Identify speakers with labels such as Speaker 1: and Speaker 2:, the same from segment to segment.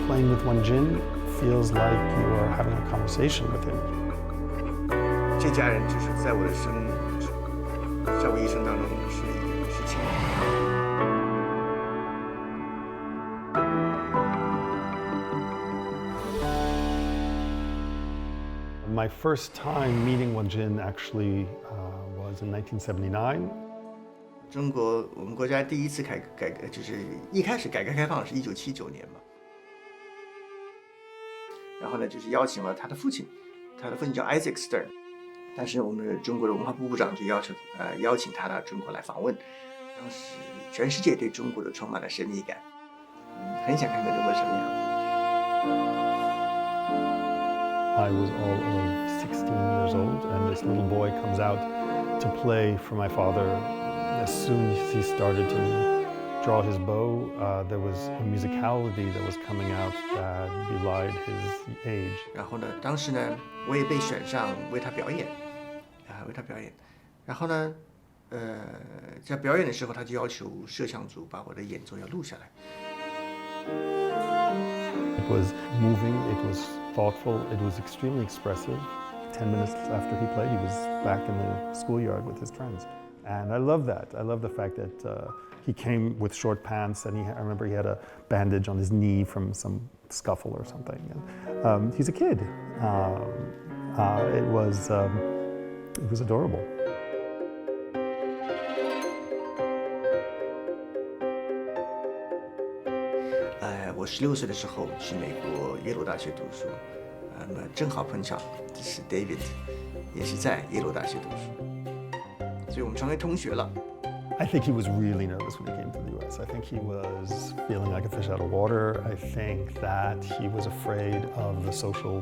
Speaker 1: Playing with Jian feels like you are having a conversation with him.
Speaker 2: 这家人就是在我一生当中是亲人。
Speaker 1: My first time meeting Jian actually was in 1979.
Speaker 2: 我们国家第一次就是一开始改革开放是1979年嘛。然后呢，就是邀请了他的父亲叫 Isaac Stern， 但是我们中国的文化部部长就邀请他到中国来访问。当时全世界对中国的充满了神秘感，很想看看中国什么样子。
Speaker 1: I was all of 16 years old, and this little boy comes out to play for my father. As soon as he started to draw his bow, there was a musicality that was coming out that belied his age.
Speaker 2: 然后呢，当时呢，我也被选上为他表演，然后呢，在表演的时候，他就要求摄像组把我的演奏要录下来。
Speaker 1: It was moving, it was thoughtful, it was extremely expressive. 10 minutes after he played, he was back in the schoolyard with his friends. And I love that. I love the fact that he came with short pants, and I remember he had a bandage on his knee from some scuffle or something. And, he's a kid. It was adorable.
Speaker 2: 我16岁的时候去美国耶鲁大学读书，那么正好碰巧是 David 也是在耶鲁大学读书，所以我们成为同学了。
Speaker 1: I think he was really nervous when he came to the US. I think he was feeling like a fish out of water. I think that he was afraid of the social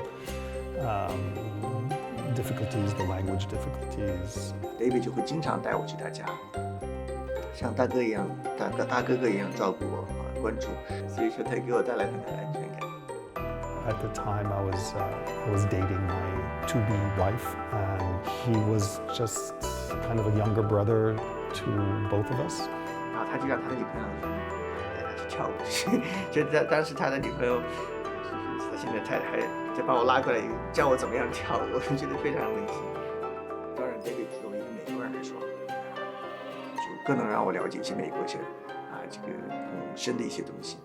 Speaker 1: difficulties, the language difficulties.
Speaker 2: David 就会经常带我去他家，像大哥一样，大哥哥一样照顾我。关注，所以说他给我带来很大的安全感。
Speaker 1: At the time, I was dating my to-be wife, and he was just kind of a younger brother to both of us.
Speaker 2: 然后他就让他的女朋友带他去跳舞，就当时他的女朋友，他现在太太就把我拉过来，教我怎么样跳舞，我觉得非常温馨。当然，David作为一个美国人来说，就更能让我了解一些美国这个深的一些东西。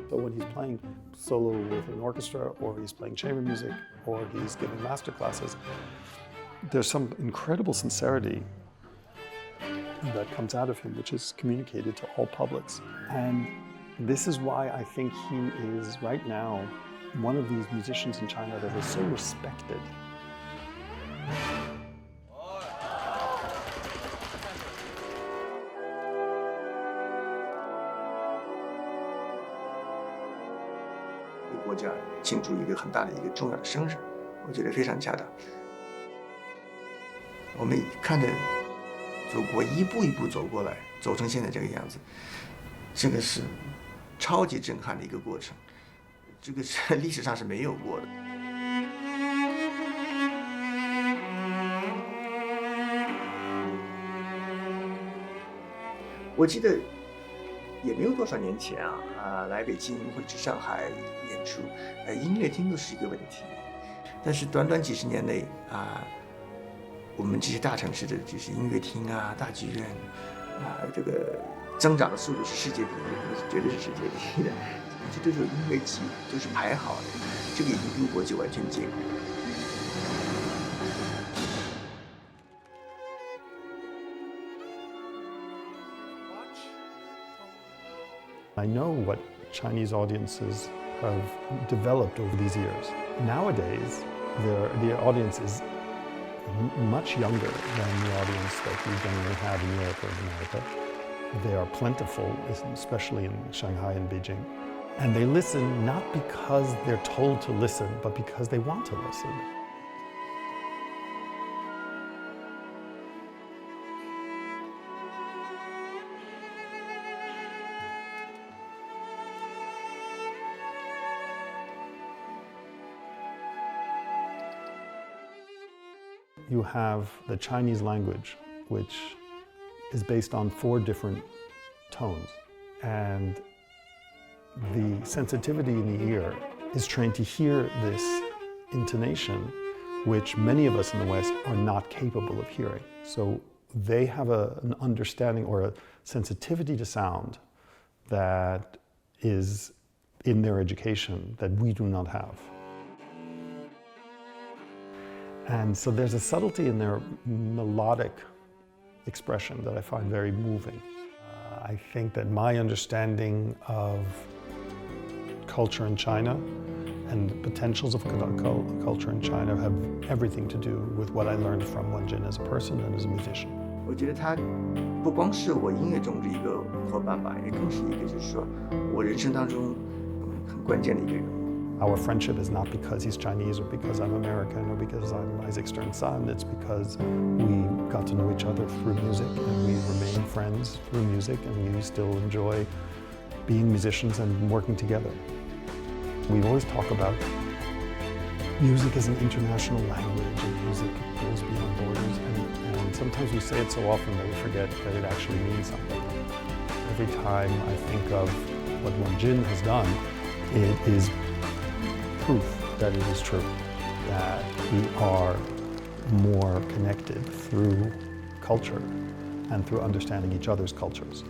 Speaker 1: So when he's playing solo with an orchestra, or he's playing chamber music, or he's giving master classes, there's some incredible sincerity that comes out of him, which is communicated to all publics. And this is why I think he is right now one of these musicians in China that is so respected.
Speaker 2: 为国家庆祝一个很大的一个重要的生日，我觉得非常恰当。我们看着祖国一步一步走过来，走成现在这个样子，这个是超级震撼的一个过程，这个是历史上是没有过的。我记得也没有多少年前来北京或者去上海演出，音乐厅都是一个问题。但是短短几十年内我们这些大城市的就是音乐厅大剧院这个增长的速度是世界第一，绝对是世界第一的。这都是有音乐季，都是排好的，这个已经跟国际完全接轨。
Speaker 1: I know what Chinese audiences have developed over these years. Nowadays, the audience is much younger than the audience that we generally have in Europe or in America. They are plentiful, especially in Shanghai and Beijing. And they listen not because they're told to listen, but because they want to listen. you have the Chinese language, which is based on 4 different tones. And the sensitivity in the ear is trained to hear this intonation, which many of us in the West are not capable of hearing. So they have an understanding or a sensitivity to sound that is in their education that we do not have. And so there's a subtlety in their melodic expression that I find very moving. I think that my understanding of culture in China and the potentials of culture in China have everything to do with what I learned from Jian as a person and as a musician.
Speaker 2: 我觉得他不光是我音乐中的一个伙伴吧，也更是一个就是说我人生当中很关键的一个人物。
Speaker 1: Our friendship is not because he's Chinese or because I'm American or because I'm Isaac Stern's son. It's because we got to know each other through music and we remain friends through music and we still enjoy being musicians and working together. We always talk about music as an international language and music goes beyond borders. And sometimes we say it so often that we forget that it actually means something. Every time I think of what Jian has done, it is proof that it is true, that we are more connected through culture and through understanding each other's cultures.